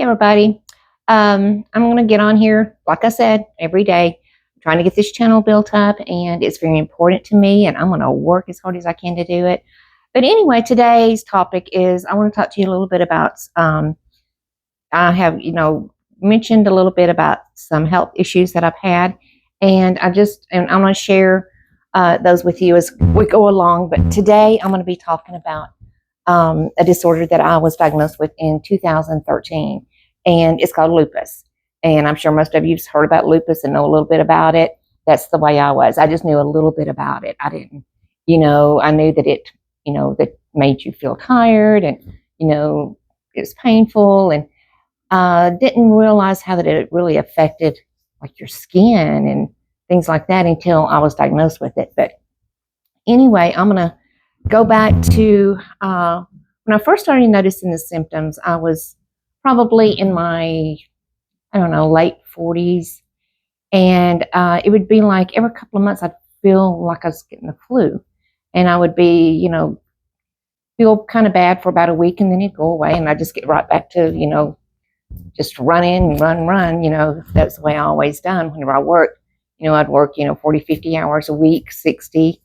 everybody. I'm going to get on here, like I said, every day. I'm trying to get this channel built up, and it's very important to me, and I'm going to work as hard as I can to do it. But anyway, today's topic is I want to talk to you a little bit about, I have, mentioned a little bit about some health issues that I've had, and I'm going to share those with you as we go along. But today I'm going to be talking about a disorder that I was diagnosed with in 2013, and it's called lupus. And I'm sure most of you've heard about lupus and know a little bit about it. That's the way I was. I just knew a little bit about it. I didn't, I knew that it, that made you feel tired and, it was painful, and didn't realize how that it really affected like your skin and things like that until I was diagnosed with it. But anyway, I'm going to go back to when I first started noticing the symptoms. I was probably in my, late 40s. And it would be like every couple of months I'd feel like I was getting the flu. And I would be, feel kind of bad for about a week, and then it'd go away. And I'd just get right back to, just run in and run. That's the way I always done whenever I worked. I'd work, 40, 50 hours a week, 60.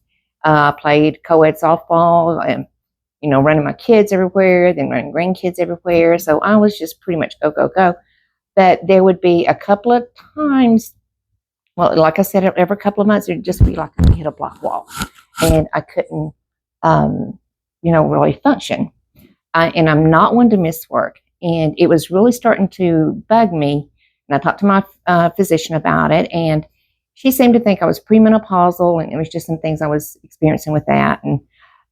Played co-ed softball and, running my kids everywhere, then running grandkids everywhere. So I was just pretty much go. But there would be a couple of times, well, like I said, every couple of months, it would just be like I hit a block wall and I couldn't, really function. And I'm not one to miss work. And it was really starting to bug me. And I talked to my physician about it, and she seemed to think I was premenopausal, and it was just some things I was experiencing with that.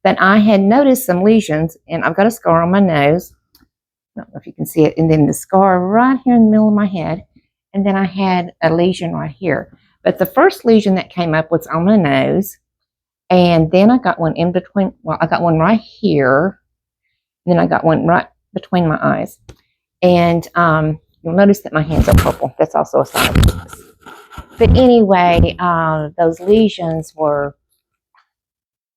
But I had noticed some lesions, and I've got a scar on my nose. I don't know if you can see it. And then the scar right here in the middle of my head. And then I had a lesion right here. But the first lesion that came up was on my nose. And then I got one in between. Well, I got one right here. And then I got one right between my eyes. And you'll notice that my hands are purple. That's also a sign of lupus. But anyway, those lesions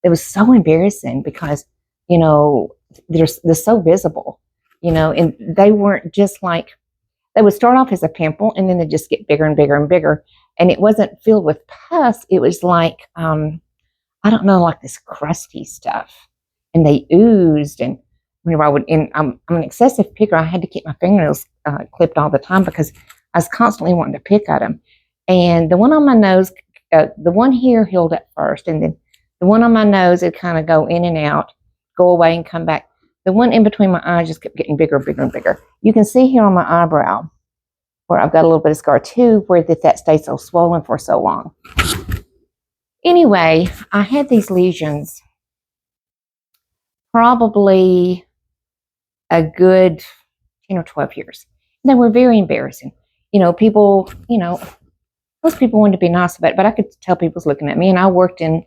it was so embarrassing because, they're so visible, and they weren't just like, they would start off as a pimple and then they just get bigger and bigger and bigger. And it wasn't filled with pus. It was like, like this crusty stuff. And they oozed. And whenever I'm an excessive picker, I had to keep my fingernails clipped all the time because I was constantly wanting to pick at them. And the one on my nose, the one here healed at first, and then the one on my nose, it kind of go in and out, go away and come back. The one in between my eyes just kept getting bigger, bigger, and bigger. You can see here on my eyebrow where I've got a little bit of scar too, where that stayed so swollen for so long. Anyway, I had these lesions probably a good 10 or 12 years. They were very embarrassing. People, most people wanted to be nice about it, but I could tell people was looking at me. And I worked in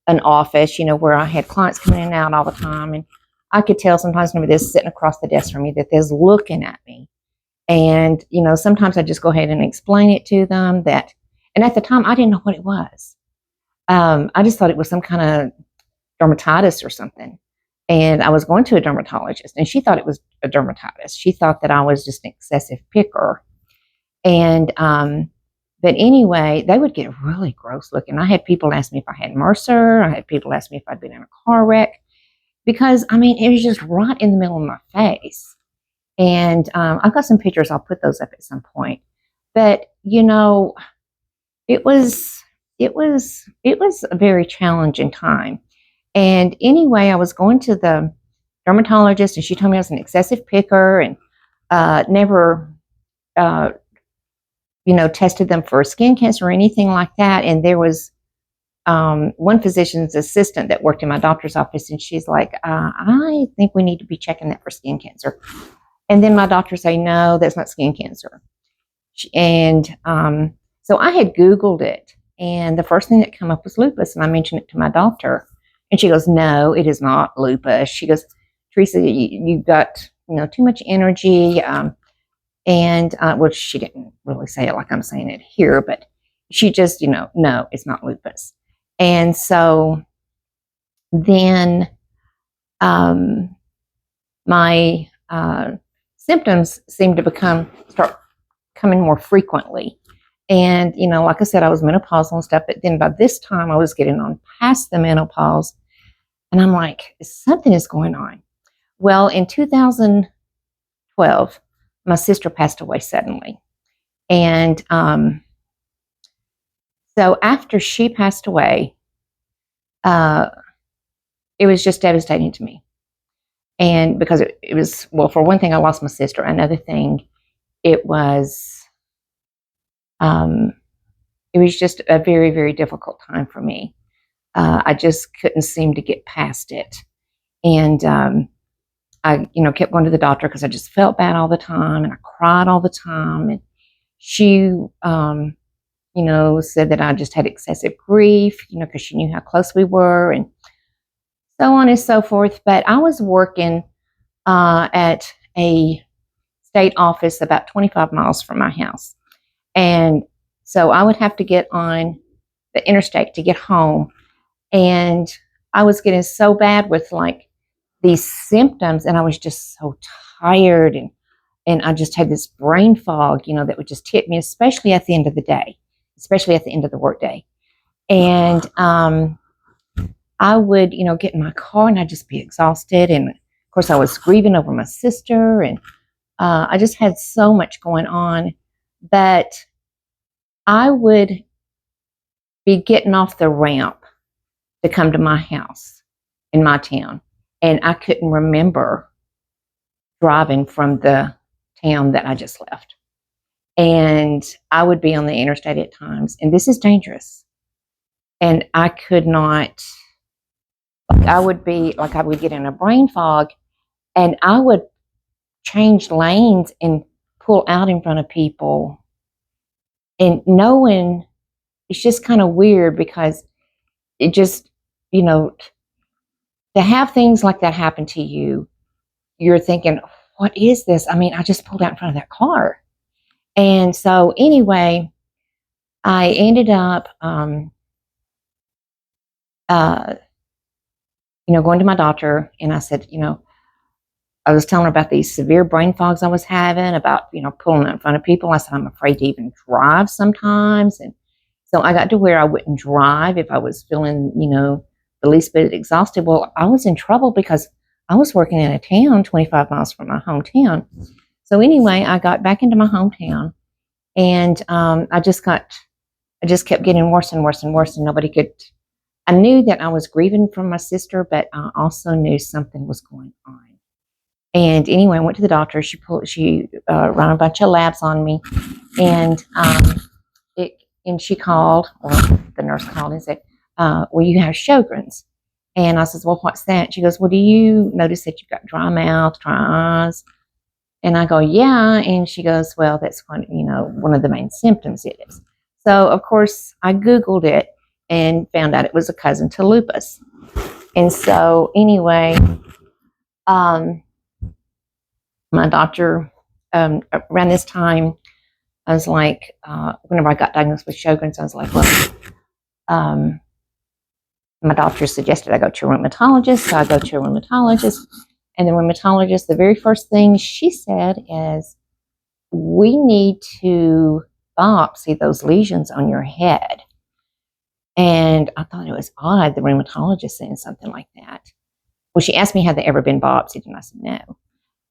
an office, where I had clients coming in and out all the time. And I could tell sometimes when they're sitting across the desk from me that they're looking at me. And, sometimes I just go ahead and explain it to them and at the time I didn't know what it was. I just thought it was some kind of dermatitis or something. And I was going to a dermatologist, and she thought it was a dermatitis. She thought that I was just an excessive picker. And, but anyway, they would get really gross looking. I had people ask me if I had Mercer. I had people ask me if I'd been in a car wreck, because, it was just right in the middle of my face. And I've got some pictures. I'll put those up at some point. But, it was a very challenging time. And anyway, I was going to the dermatologist, and she told me I was an excessive picker and never tested them for skin cancer or anything like that. And there was one physician's assistant that worked in my doctor's office, and she's like, I think we need to be checking that for skin cancer. And then my doctor say, no, that's not skin cancer. And so I had Googled it, and the first thing that came up was lupus, and I mentioned it to my doctor. And she goes, no, it is not lupus. She goes, Teresa, you've got, too much energy. Well, she didn't really say it like I'm saying it here, but she just, no, it's not lupus. And so then my symptoms seemed to start coming more frequently. And, like I said, I was menopausal and stuff, but then by this time I was getting on past the menopause. And I'm like, something is going on. Well, in 2012, my sister passed away suddenly. And so after she passed away, it was just devastating to me. And because it was, well, for one thing, I lost my sister. Another thing, it was just a very, very difficult time for me. I just couldn't seem to get past it. And I, kept going to the doctor because I just felt bad all the time, and I cried all the time. And she, said that I just had excessive grief, because she knew how close we were, and so on and so forth. But I was working at a state office about 25 miles from my house. And so I would have to get on the interstate to get home. And I was getting so bad with like these symptoms, and I was just so tired, and I just had this brain fog, that would just hit me, especially at the end of the day, especially at the end of the workday. And I would, get in my car and I'd just be exhausted. And of course, I was grieving over my sister, and I just had so much going on that I would be getting off the ramp to come to my house in my town, and I couldn't remember driving from the town that I just left. And I would be on the interstate at times, and this is dangerous. And I could not, I would get in a brain fog, and I would change lanes and pull out in front of people. And knowing, it's just kind of weird because it just, to have things like that happen to you, you're thinking, what is this? I mean, I just pulled out in front of that car. And so anyway, I ended up, going to my doctor, and I said, I was telling her about these severe brain fogs I was having, about, pulling out in front of people. I said, I'm afraid to even drive sometimes. And so I got to where I wouldn't drive if I was feeling, the least bit exhausted. Well, I was in trouble because I was working in a town 25 miles from my hometown. So anyway, I got back into my hometown, and I just kept getting worse and worse and worse, and I knew that I was grieving from my sister, but I also knew something was going on. And anyway, I went to the doctor. She ran a bunch of labs on me, and she called, or the nurse called and said, well, you have Sjogren's. And I said, well, what's that? She goes, well, do you notice that you've got dry mouth, dry eyes? And I go, yeah. And she goes, well, that's one of the main symptoms it is. So, of course, I Googled it and found out it was a cousin to lupus. And so, anyway, my doctor, around this time, I was like, whenever I got diagnosed with Sjogren's, I was like, well, my doctor suggested I go to a rheumatologist, so I go to a rheumatologist. And the rheumatologist, the very first thing she said is, we need to biopsy those lesions on your head. And I thought it was odd, the rheumatologist saying something like that. Well, she asked me, had they ever been biopsied? And I said, no.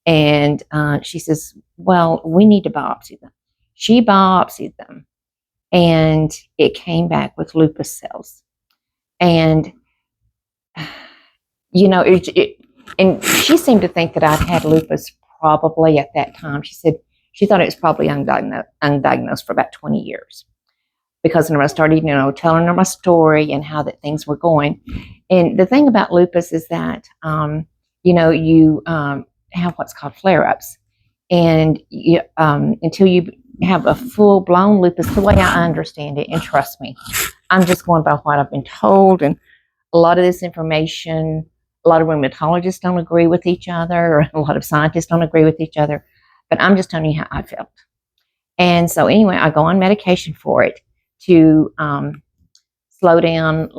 And she says, well, we need to biopsy them. She biopsied them, and it came back with lupus cells. And, and she seemed to think that I'd had lupus probably at that time. She said she thought it was probably undiagnosed for about 20 years. Because when I started, telling her my story and how that things were going. And the thing about lupus is that, you have what's called flare-ups. And until you have a full-blown lupus, the way I understand it, and trust me, I'm just going by what I've been told, and a lot of this information, a lot of rheumatologists don't agree with each other, or a lot of scientists don't agree with each other, but I'm just telling you how I felt. And so anyway, I go on medication for it to slow down,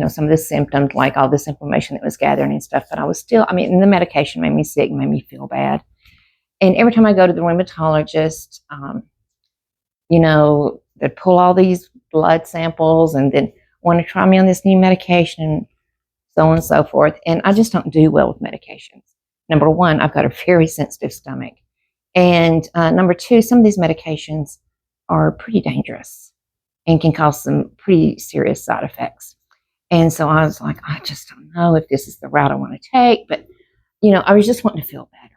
some of the symptoms, like all this inflammation that was gathering and stuff, but I was still, and the medication made me sick, made me feel bad. And every time I go to the rheumatologist, they pull all these blood samples and then want to try me on this new medication, so on and so forth. And I just don't do well with medications. Number one, I've got a very sensitive stomach. And number two, some of these medications are pretty dangerous and can cause some pretty serious side effects. And so I was like, I just don't know if this is the route I want to take. But, I was just wanting to feel better.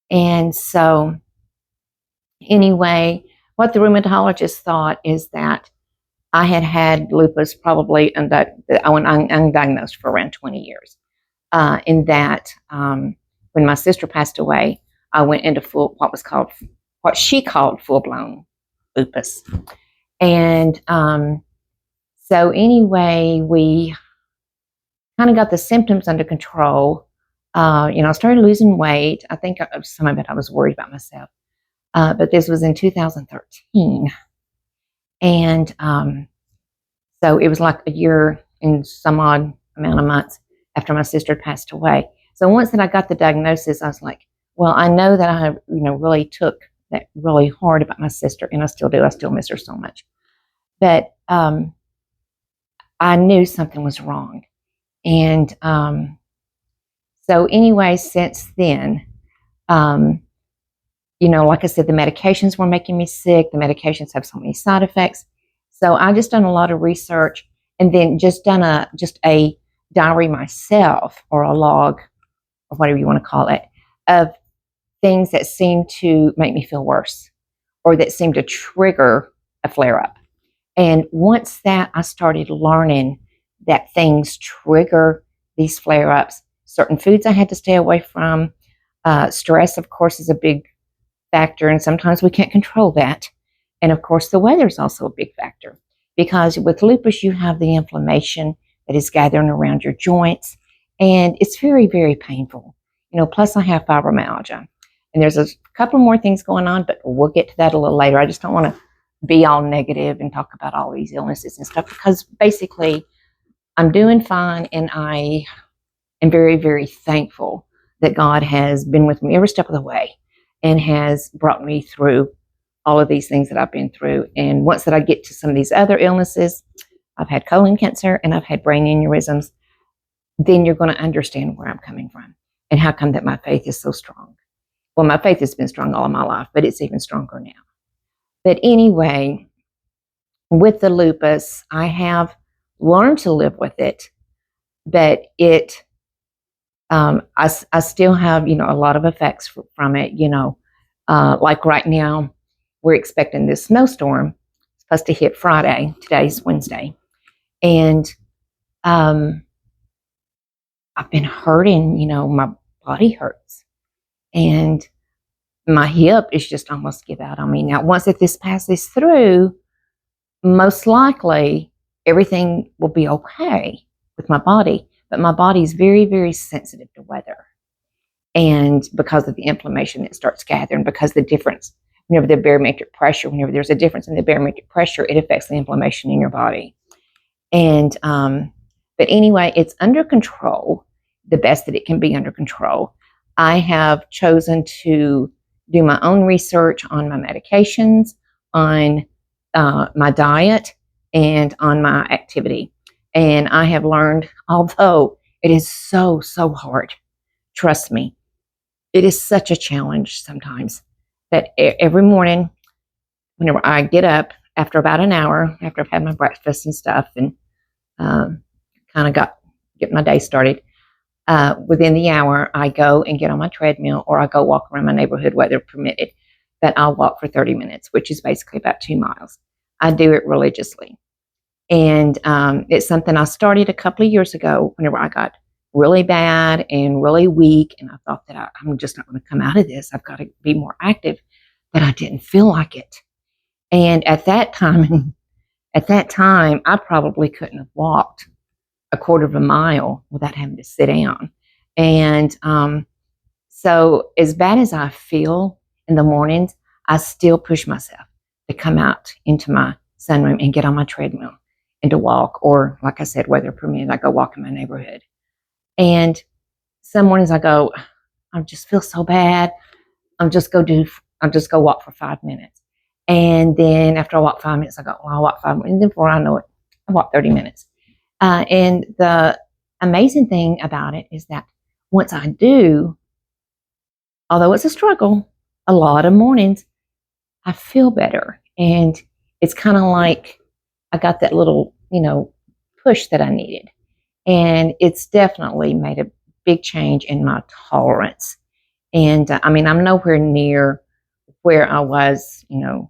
And so anyway, what the rheumatologist thought is that I had lupus probably, and that I went undiagnosed for around 20 years. In that, when my sister passed away, I went into what she called full-blown lupus. And so anyway, we kind of got the symptoms under control. I started losing weight. I think some of it I was worried about myself. But this was in 2013. And so it was like a year and some odd amount of months after my sister passed away. So once that I got the diagnosis, I was like, well, I know that I, really took that really hard about my sister, and I still do. I still miss her so much. But I knew something was wrong. And so anyway, since then, like I said, the medications were making me sick. The medications have so many side effects. So I just done a lot of research and then just done a diary myself, or a log, or whatever you want to call it, of things that seem to make me feel worse or that seem to trigger a flare-up. And once that I started learning that things trigger these flare-ups, certain foods I had to stay away from. Stress, of course, is a big factor, and sometimes we can't control that. And of course, the weather is also a big factor, because with lupus, you have the inflammation that is gathering around your joints, and it's very, very painful. Plus I have fibromyalgia, and there's a couple more things going on, but we'll get to that a little later. I just don't want to be all negative and talk about all these illnesses and stuff, because basically I'm doing fine, and I am very, very thankful that God has been with me every step of the way and has brought me through all of these things that I've been through. And once that I get to some of these other illnesses, I've had colon cancer and I've had brain aneurysms, then you're going to understand where I'm coming from and how come that my faith is so strong. Well, my faith has been strong all of my life, but it's even stronger now. But anyway, with the lupus, I have learned to live with it, but I still have, a lot of effects from it, like right now, we're expecting this snowstorm. It's supposed to hit Friday. Today's Wednesday. And I've been hurting, my body hurts. And my hip is just almost give out on me. Now, once this passes through, most likely everything will be okay with my body. But my body is very, very sensitive to weather. And because of the inflammation that starts gathering, because the difference, whenever there's a difference in the barometric pressure, it affects the inflammation in your body. And, but anyway, it's under control, the best that it can be under control. I have chosen to do my own research on my medications, on my diet, and on my activity. And I have learned, although it is so, so hard, trust me, it is such a challenge sometimes, that every morning, whenever I get up, after about an hour, after I've had my breakfast and stuff, and kind of get my day started, within the hour, I go and get on my treadmill, or I go walk around my neighborhood, weather permitted. But I'll walk for 30 minutes, which is basically about 2 miles. I do it religiously. And it's something I started a couple of years ago whenever I got really bad and really weak. And I thought that I'm just not going to come out of this. I've got to be more active. But I didn't feel like it. And at that time, I probably couldn't have walked a quarter of a mile without having to sit down. And so as bad as I feel in the mornings, I still push myself to come out into my sunroom and get on my treadmill and to walk, or like I said, weather permitting, I go walk in my neighborhood. And some mornings I go, I just feel so bad. I'll just go walk for 5 minutes. And then after I walk 5 minutes, I go, well, I'll walk 5 minutes. And then before I know it, I walk 30 minutes. And the amazing thing about it is that once I do, although it's a struggle, a lot of mornings, I feel better. And it's kind of like I got that little, push that I needed. And it's definitely made a big change in my tolerance. And I'm nowhere near where I was, 10,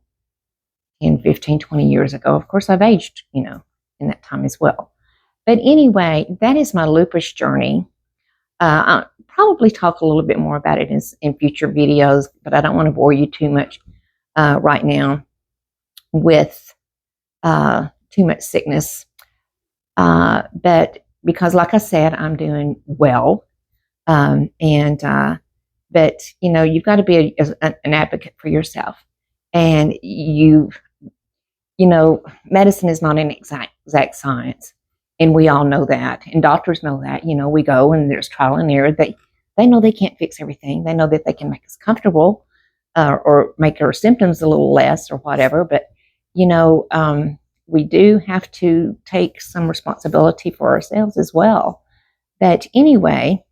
15, 20 years ago. Of course, I've aged, in that time as well. But anyway, that is my lupus journey. I'll probably talk a little bit more about it in future videos, but I don't want to bore you too much right now with too much sickness. But because, like I said, I'm doing well. But you've got to be an advocate for yourself. And medicine is not an exact science. And we all know that. And doctors know that. We go and there's trial and error. They know they can't fix everything. They know that they can make us comfortable or make our symptoms a little less or whatever. But, we do have to take some responsibility for ourselves as well. But anyway,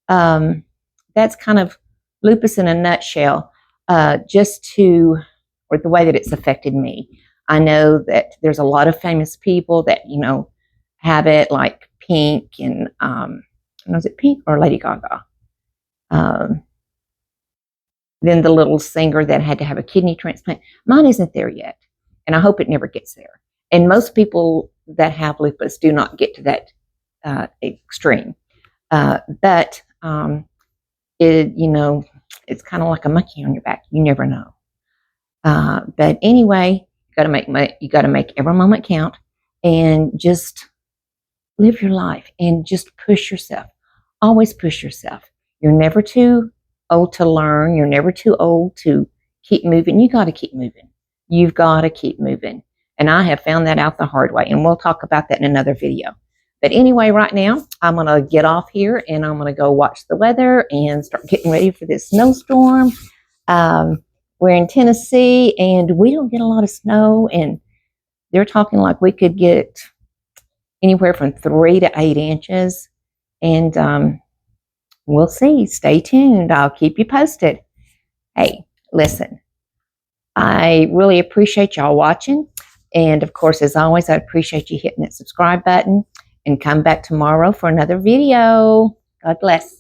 that's kind of lupus in a nutshell, or the way that it's affected me. I know that there's a lot of famous people that, have it, like Pink and, was it Pink or Lady Gaga? Then the little singer that had to have a kidney transplant. Mine isn't there yet, and I hope it never gets there. And most people that have lupus do not get to that extreme. But it's kind of like a monkey on your back. You never know. But anyway, you got to make every moment count, and just live your life and just push yourself. Always push yourself. You're never too old to learn. You're never too old to keep moving. You got to keep moving. You've got to keep moving. And I have found that out the hard way. And we'll talk about that in another video. But anyway, right now, I'm going to get off here and I'm going to go watch the weather and start getting ready for this snowstorm. We're in Tennessee and we don't get a lot of snow. And they're talking like we could get anywhere from 3 to 8 inches. And we'll see. Stay tuned. I'll keep you posted. Hey, listen, I really appreciate y'all watching. And of course, as always, I appreciate you hitting that subscribe button and come back tomorrow for another video. God bless.